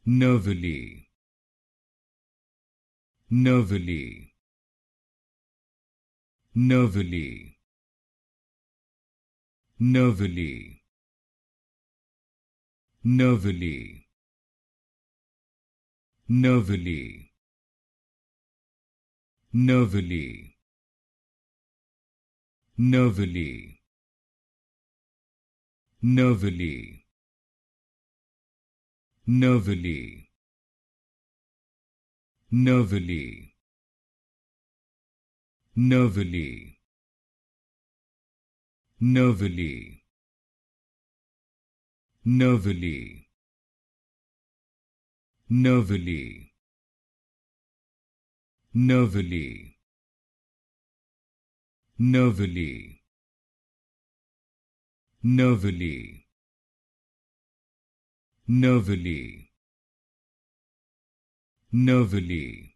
Nervily, nervily, nervily, nervily, nervily, nervily, nervily, nervily, nervily, nervily, nervily, nervily, nervily, nervily, nervily, nervily, nervily, nervily, nervily, nervily,